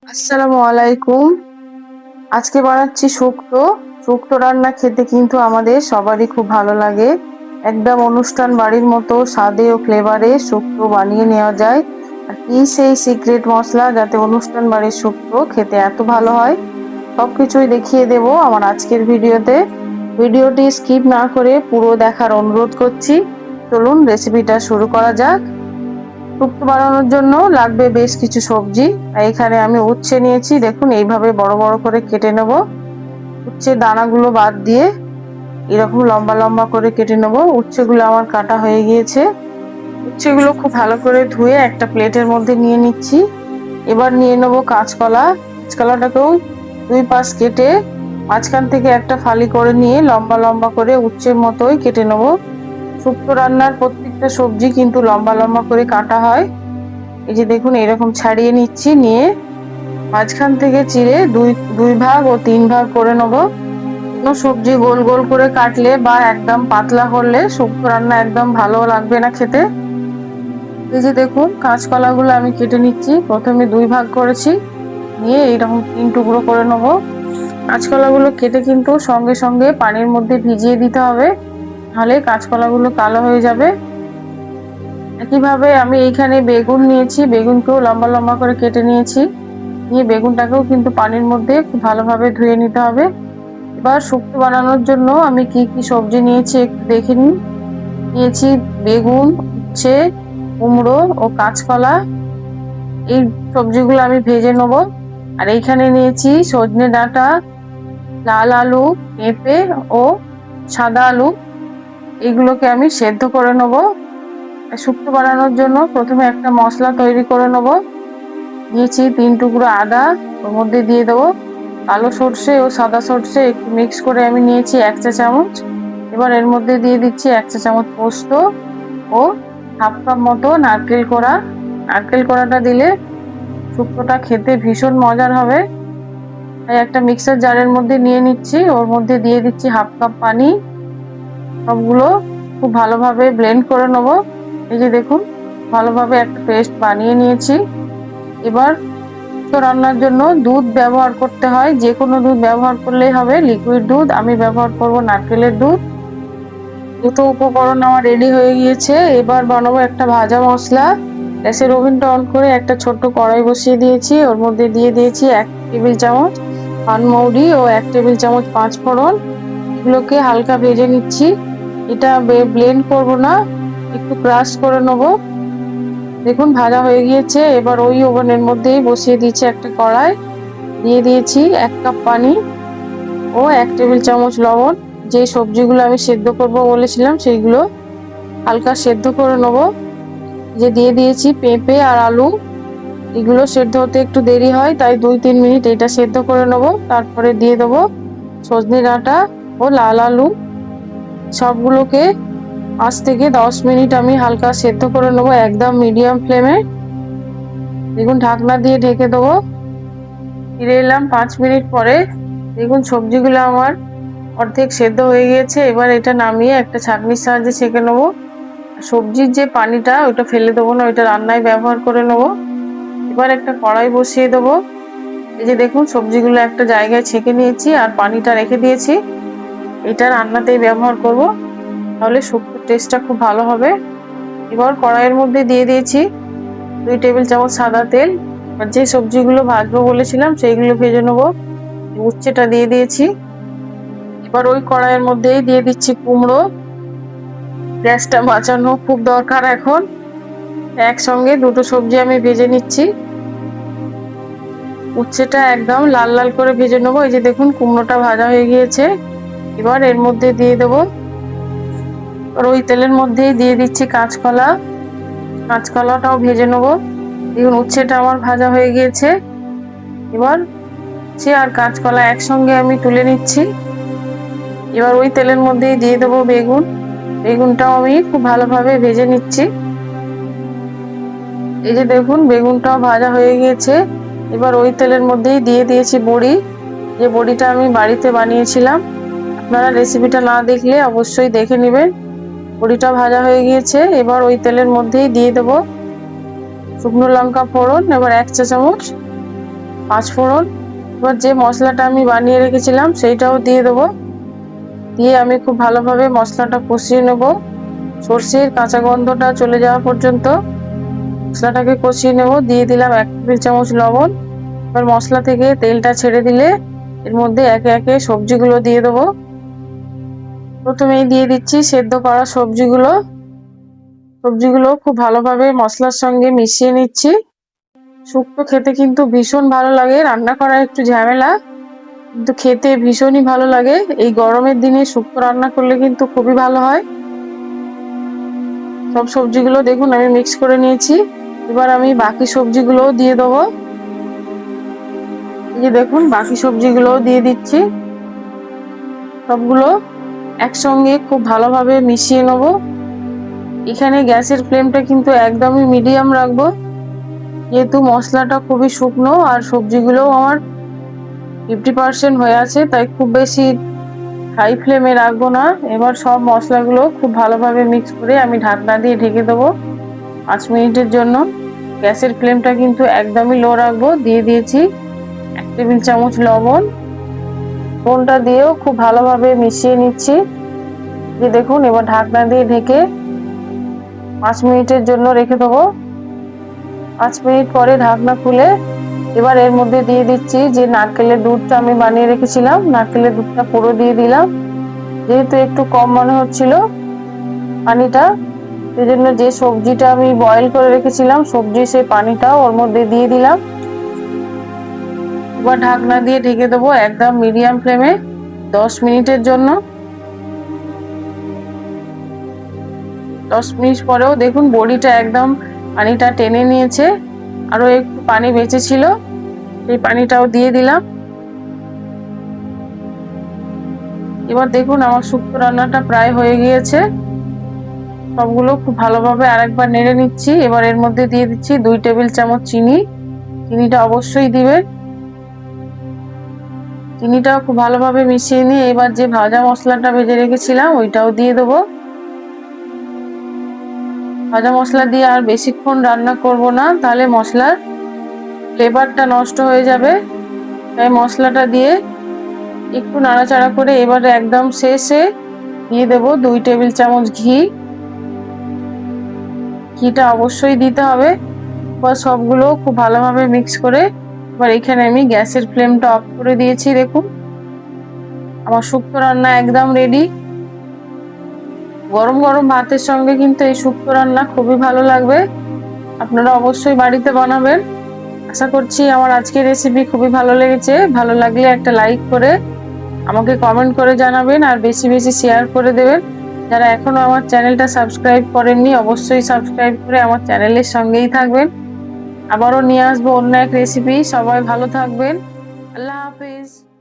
আসসালামু আলাইকুম। আজকে বানাচ্ছি শুক্তো। শুক্তো রান্না খেতে কিন্তু আমাদের সবারই খুব ভালো লাগে। একদম অনুষ্ঠান বাড়ির মতো স্বাদে ও ফ্লেভারে শুক্তো বানিয়ে নেওয়া যায়। আর কি সেই সিক্রেট মশলা যাতে অনুষ্ঠান বাড়ির শুক্তো খেতে এত ভালো হয়, সবকিছুই দেখিয়ে দেব আমার আজকের ভিডিওতে। ভিডিওটি স্কিপ না করে পুরো দেখার অনুরোধ করছি। চলুন রেসিপিটা শুরু করা যাক। শুক্তো বানানোর জন্য লাগবে বেশ কিছু সবজি। এখানে আমি উচ্ছে নিয়েছি, দেখুন এইভাবে বড় বড় করে কেটে নেব। উচ্ছের দানাগুলো বাদ দিয়ে এরকম লম্বা লম্বা করে কেটে নেব। উচ্ছেগুলো আমার কাটা হয়ে গিয়েছে। উচ্ছেগুলো খুব ভালো করে ধুয়ে একটা প্লেটের মধ্যে নিয়ে নিচ্ছি। এবার নিয়ে নেব কাঁচকলা। কাঁচকলাটাকেও দুই পাশ কেটে মাঝখান থেকে একটা ফালি করে নিয়ে লম্বা লম্বা করে উচ্ছের মতোই কেটে নেব। শুক্তো রান্নার প্রত্যেকটা সবজি কিন্তু লম্বা লম্বা করে কাটা হয়। এই যে দেখুন এরকম ছাড়িয়ে নিচ্ছি, নিয়ে মাঝখান থেকে চিড়ে দুই দুই ভাগ ও তিন ভাগ করে নেব। কোনো সবজি গোল গোল করে কাটলে বা একদম পাতলা করলে শুক্তো রান্না একদম ভালো লাগবে না খেতে। এই যে দেখুন কাঁচকলাগুলো আমি কেটে নিচ্ছি, প্রথমে দুই ভাগ করেছি, নিয়ে এইরকম তিন টুকরো করে নেব। কাঁচকলাগুলো কেটে কিন্তু সঙ্গে সঙ্গে পানির মধ্যে ভিজিয়ে দিতে হবে, নাহলে কাঁচকলাগুলো কালো হয়ে যাবে। একইভাবে আমি এইখানে বেগুন নিয়েছি, বেগুনকেও লম্বা লম্বা করে কেটে নিয়েছি, নিয়ে বেগুনটাকেও কিন্তু পানির মধ্যে খুব ভালোভাবে ধুয়ে নিতে হবে। এবার শুক্তো বানানোর জন্য আমি কি কি সবজি নিয়েছি একটু দেখে নিন। নিয়েছি বেগুন, উচ্ছে, কুমড়ো ও কাঁচকলা। এই সবজিগুলো আমি ভেজে নেব। আর এইখানে নিয়েছি সজনে ডাঁটা, লাল আলু, পেঁপে ও সাদা আলু। এগুলোকে আমি সেদ্ধ করে নেব। শুক্তো বানানোর জন্য প্রথমে একটা মশলা তৈরি করে নেব। নিয়েছি তিন টুকরো আদা, ওর মধ্যে দিয়ে দেবো কালো সর্ষে ও সাদা সর্ষে একটু মিক্স করে আমি নিয়েছি 1 চা চামচ। এবার এর মধ্যে দিয়ে দিচ্ছি 1 চা চামচ পোস্ত ও হাফ কাপ মতো নারকেল কোড়া। নারকেল কোড়াটা দিলে শুক্তোটা খেতে ভীষণ মজার হবে। তাই একটা মিক্সার জারের মধ্যে নিয়ে নিচ্ছি, ওর মধ্যে দিয়ে দিচ্ছি হাফ কাপ পানি। সবগুলো খুব ভালোভাবে ব্লেন্ড করে নেব। এই যে দেখুন ভালোভাবে একটা পেস্ট বানিয়ে নিয়েছি। এবার রান্নার জন্য দুধ ব্যবহার করতে হয়, যে কোনো দুধ ব্যবহার করলেই হবে, লিকুইড দুধ। আমি ব্যবহার করব নারকেলের দুধ। দুটো উপকরণ আমার রেডি হয়ে গিয়েছে। এবার বানাবো একটা ভাজা মশলা। গ্যাসের ওভেনটা অন করে একটা ছোট্ট কড়াই বসিয়ে দিয়েছি, ওর মধ্যে দিয়ে দিয়েছি 1 টেবিল চামচ পানমৌরি ও 1 টেবিল চামচ পাঁচফোড়ন। এগুলোকে হালকা ভেজে নিচ্ছি। এটা ব্লেন্ড করব না, একটু ক্রাশ করে নেবো। দেখুন ভাজা হয়ে গিয়েছে। এবার ওই ওভেনের মধ্যেই বসিয়ে দিয়েছি একটা কড়াই, দিয়ে দিয়েছি 1 কাপ পানি ও 1 টেবিল চামচ লবণ। যে সবজিগুলো আমি সেদ্ধ করব বলেছিলাম সেইগুলো হালকা সেদ্ধ করে নেব। যে দিয়ে দিয়েছি পেঁপে আর আলু, এগুলো সেদ্ধ হতে একটু দেরি হয়, তাই 2-3 মিনিট এটা সেদ্ধ করে নেব। তারপরে দিয়ে দেবো সজনে ডাঁটা ও লাল আলু। সবগুলোকে 5 থেকে 10 মিনিট আমি হালকা সেদ্ধ করে নেব একদম মিডিয়াম ফ্লেমে। দেখুন ঢাকনা দিয়ে ঢেকে দেবো। ফিরে এলাম 5 মিনিট পরে। দেখুন সবজিগুলো আমার অর্ধেক সেদ্ধ হয়ে গিয়েছে। এবার এটা নামিয়ে একটা ছাঁকনির সাহায্যে ছেঁকে নেবো। সবজির যে পানিটা ওইটা ফেলে দেবো না, ওইটা রান্নায় ব্যবহার করে নেবো। এবার একটা কড়াই বসিয়ে দেবো। এই যে দেখুন সবজিগুলো একটা জায়গায় ছেঁকে নিয়েছি আর পানিটা রেখে দিয়েছি। এটা রান্নাতেই ব্যবহার করব, তাহলে শুক্তোর টেস্টটা খুব ভালো হবে। এবার কড়াইয়ের মধ্যে দিয়ে দিয়েছি 2 টেবিল চামচ সাদা তেল। আর যে সবজিগুলো ভাজবো বলেছিলাম সেইগুলো ভেজে নেবো। উচ্ছেটা দিয়ে দিয়েছি। এবার ওই কড়াইয়ের মধ্যেই দিয়ে দিচ্ছি কুমড়ো। গ্যাসটা বাঁচানো খুব দরকার এখন। একসঙ্গে দুটো সবজি আমি ভেজে নিচ্ছি। উচ্ছেটা একদম লাল লাল করে ভেজে নেবো। এই যে দেখুন কুমড়োটা ভাজা হয়ে গিয়েছে। এবার এর মধ্যে দিয়ে দেবো, আর ওই তেলের মধ্যেই দিয়ে দিচ্ছি কাঁচকলা। কাঁচকলাটাও ভেজে নেবো। দেখুন উচ্ছেটা আমার ভাজা হয়ে গিয়েছে। এবার উচ্ছে আর কাঁচকলা একসঙ্গে আমি তুলে নিচ্ছি। এবার ওই তেলের মধ্যেই দিয়ে দেবো বেগুন। বেগুনটাও আমি খুব ভালোভাবে ভেজে নিচ্ছি। এই যে দেখুন বেগুনটাও ভাজা হয়ে গিয়েছে। এবার ওই তেলের মধ্যেই দিয়ে দিয়েছি বড়ি, যে বড়িটা আমি বাড়িতে বানিয়েছিলাম। আপনারা রেসিপিটা না দেখলে অবশ্যই দেখে নেবেন। বড়িটা ভাজা হয়ে গিয়েছে। এবার ওই তেলের মধ্যেই দিয়ে দেবো শুকনো লঙ্কা ফোড়ন, এবার 1 চা চামচ। পাঁচফোড়ন। এবার যে মশলাটা আমি বানিয়ে রেখেছিলাম সেইটাও দিয়ে দেবো। দিয়ে আমি খুব ভালোভাবে মশলাটা কষিয়ে নেব, সর্ষের কাঁচা গন্ধটা চলে যাওয়া পর্যন্ত মশলাটাকে কষিয়ে নেব। দিয়ে দিলাম 1 টেবিল চামচ লবণ। এবার মশলা থেকে তেলটা ছেড়ে দিলে এর মধ্যে একে একে সবজিগুলো দিয়ে দেবো। প্রথমেই দিয়ে দিচ্ছি সেদ্ধ করা সবজিগুলো খুব ভালোভাবে মশলার সঙ্গে মিশিয়ে নিচ্ছি। শুক্তো খেতে কিন্তু ভীষণ ভালো লাগে, রান্না করা একটু ঝামেলা কিন্তু খেতে ভীষণই ভালো লাগে। এই গরমের দিনে শুক্তো রান্না করলে কিন্তু খুবই ভালো হয়। সব সবজিগুলো দেখুন আমি মিক্স করে নিয়েছি। এবার আমি বাকি সবজিগুলোও দিয়ে দেবো। এই যে দেখুন বাকি সবজিগুলোও দিয়ে দিচ্ছি। সবগুলো একসঙ্গে খুব ভালোভাবে মিশিয়ে নেব। এখানে গ্যাসের ফ্লেমটা কিন্তু একদমই মিডিয়াম রাখবো, যেহেতু মশলাটা খুবই শুকনো আর সবজিগুলোও আমার 50% হয়ে আছে, তাই খুব বেশি হাই ফ্লেমে রাখবো না। এবার সব মশলাগুলো খুব ভালোভাবে মিক্স করে আমি ঢাকনা দিয়ে ঢেকে দেবো 5 মিনিটের জন্য। গ্যাসের ফ্লেমটা কিন্তু একদমই লো রাখবো। দিয়ে দিয়েছি 1 টেবিল চামচ লবণ। লবণটা দিয়েও খুব ভালোভাবে মিশিয়ে নিচ্ছি। যে দেখুন এবার ঢাকনা দিয়ে ঢেকে 5 মিনিটের জন্য রেখে দেবো। 5 মিনিট পরে ঢাকনা খুলে এবার এর মধ্যে দিয়ে দিচ্ছি যে নারকেলের দুধটা আমি বানিয়ে রেখেছিলাম, নারকেলের দুধটা পুরো দিয়ে দিলাম। যেহেতু একটু কম মনে হচ্ছিল পানিটা, সেজন্য যে সবজিটা আমি বয়েল করে রেখেছিলাম সবজি সেই পানিটাও ওর মধ্যে দিয়ে দিলাম। এবার ঢাকনা দিয়ে ঢেকে দেবো একদম মিডিয়াম ফ্লেমে 10 মিনিটের জন্য। 10 মিনিট পরেও দেখুন বড়িটা একদম পানিটা টেনে নিয়েছে, আরো একটু পানি বেঁচে ছিল, সেই পানিটাও দিয়ে দিলাম। এবার দেখুন আমার শুক্তো রান্নাটা প্রায় হয়ে গিয়েছে। সবগুলো খুব ভালোভাবে আরেকবার নেড়ে নিচ্ছি। এবার এর মধ্যে দিয়ে দিচ্ছি 2 টেবিল চামচ চিনি। চিনিটা অবশ্যই দিবেন। চিনিটাও খুব ভালোভাবে মিশিয়ে নিয়ে এবার যে ভাজা মশলাটা ভেজে রেখেছিলাম ওইটাও দিয়ে দেবো। ভাজা মশলা দিয়ে আর বেশিক্ষণ রান্না করব না, তাহলে মশলার ফ্লেভারটা নষ্ট হয়ে যাবে। তাই মশলাটা দিয়ে একটু নাড়াচাড়া করে এবারে একদম শেষে দিয়ে দেবো 2 টেবিল চামচ ঘি। ঘিটা অবশ্যই দিতে হবে। এবার সবগুলো খুব ভালোভাবে মিক্স করে এবার এখানে আমি গ্যাসের ফ্লেমটা অফ করে দিয়েছি। দেখুন আমার শুক্তো রান্না একদম রেডি। গরম গরম ভাতের সঙ্গে কিন্তু এই শুক্তো রান্না খুবই ভালো লাগবে। আপনারা অবশ্যই বাড়িতে বানাবেন। আশা করছি আমার আজকের রেসিপি খুবই ভালো লেগেছে। ভালো লাগলে একটা লাইক করে আমাকে কমেন্ট করে জানাবেন আর বেশি বেশি শেয়ার করে দেবেন। যারা এখনো আমার চ্যানেলটা সাবস্ক্রাইব করেননি অবশ্যই সাবস্ক্রাইব করে আমার চ্যানেলের সঙ্গেই থাকবেন। আবারও নিয়ে আসবো অন্য এক রেসিপি। সবাই ভালো থাকবেন। আল্লাহ হাফিজ।